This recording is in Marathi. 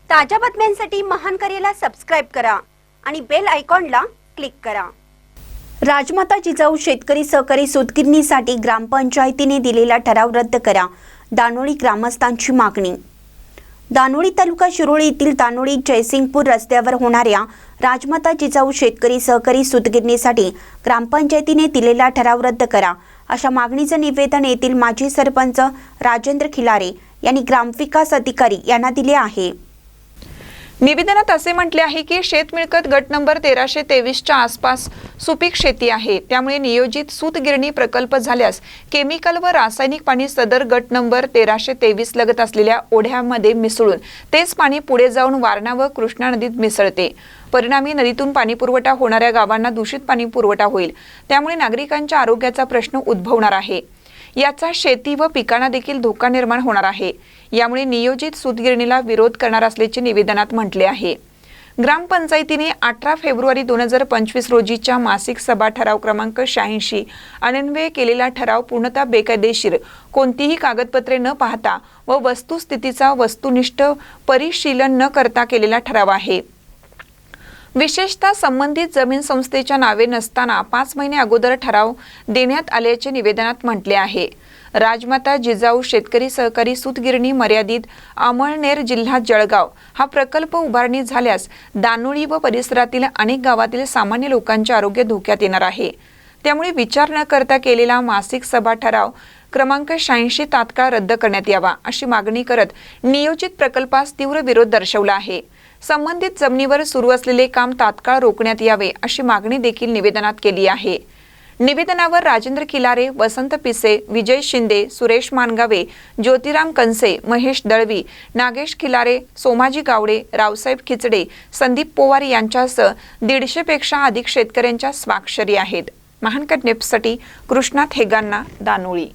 ताज्या बातम्यांसाठी महान करेला सबस्क्राइब करा आणि बेल आयकॉनला क्लिक करा। राजमाता जिजाऊ शेतकरी सहकारी सूतगिरणीसाठी ग्रामपंचायतीने दिलेला ठराव रद्द करा, दानोळी ग्रामस्थांची मागणी। दानोळी तालुका शिरोळी येथील दानोळी जयसिंगपूर रस्त्यावर होणाऱ्या राजमाता जिजाऊ शेतकरी सहकारी सूतगिरणीसाठी ग्रामपंचायतीने दिलेला ठराव रद्द करा, अशा मागणीचे निवेदन येथील माजी सरपंच राजेंद्र खिलारे यांनी ग्रामविकास अधिकारी यांना दिले आहे। निवेदनात असे म्हटले आहे की शेत मिळकत गट नंबर 1323 च्या आसपास सुपीक शेती आहे, त्यामुळे नियोजित सूतगिरणी प्रकल्प झाल्यास केमिकल व रासायनिक पाणी सदर गट नंबर 1323 लगत असलेल्या ओढ्यामध्ये मिसळून तेच पाणी पुढे जाऊन वारणा व कृष्णा नदीत मिसळते। परिणामी नदीतून पाणी पुरवठा होणाऱ्या गावांना दूषित पाणी पुरवठा होईल, त्यामुळे नागरिकांच्या आरोग्याचा प्रश्न उद्भवणार आहे। याचा शेती व पिकांना देखील धोका निर्माण होणार आहे। यामुळे नियोजित सूतगिरणीला विरोध करणार असल्याचे निवेदनात म्हटले आहे। ग्रामपंचायतीने 18 फेब्रुवारी 2025 रोजीच्या मासिक सभा ठराव क्रमांक 86 अन्वये केलेला ठराव पूर्णतः बेकायदेशीर, कोणतीही कागदपत्रे न पाहता व वस्तुस्थितीचा वस्तुनिष्ठ परिशीलन न करता केलेला ठराव आहे। विशेषतः संबंधित जमीन संस्थेच्या नावे नसताना 5 महिने अगोदर ठराव देण्यात आल्याचे निवेदनात म्हटले आहे। राजमाता जिजाऊ शेतकरी सहकारी सूतगिरणी मर्यादित अमळनेर जिल्हा जळगाव हा प्रकल्प उभारणी झाल्यास दानोळी व परिसरातील अनेक गावातील सामान्य लोकांचे आरोग्य धोक्यात येणार आहे। त्यामुळे विचार न करता केलेला मासिक सभा ठराव क्रमांक 86 तात्काळ रद्द करण्यात यावा, अशी मागणी करत नियोजित प्रकल्पास तीव्र विरोध दर्शवला आहे। संबंधित जमिनीवर सुरू असलेले काम तात्काळ रोखण्यात यावे, अशी मागणी देखील निवेदनात केली आहे। निवेदनावर राजेंद्र खिलारे, वसंत पिसे, विजय शिंदे, सुरेश मानगावे, ज्योतिराम कंसे, महेश दळवी, नागेश खिलारे, सोमाजी गावडे, रावसाहेब खिचडे, संदीप पोवार यांच्यासह 150 पेक्षा अधिक शेतकऱ्यांच्या स्वाक्षरी आहेत। महानकर न्यूजसाठी कृष्णा थेगांना, दानोळी।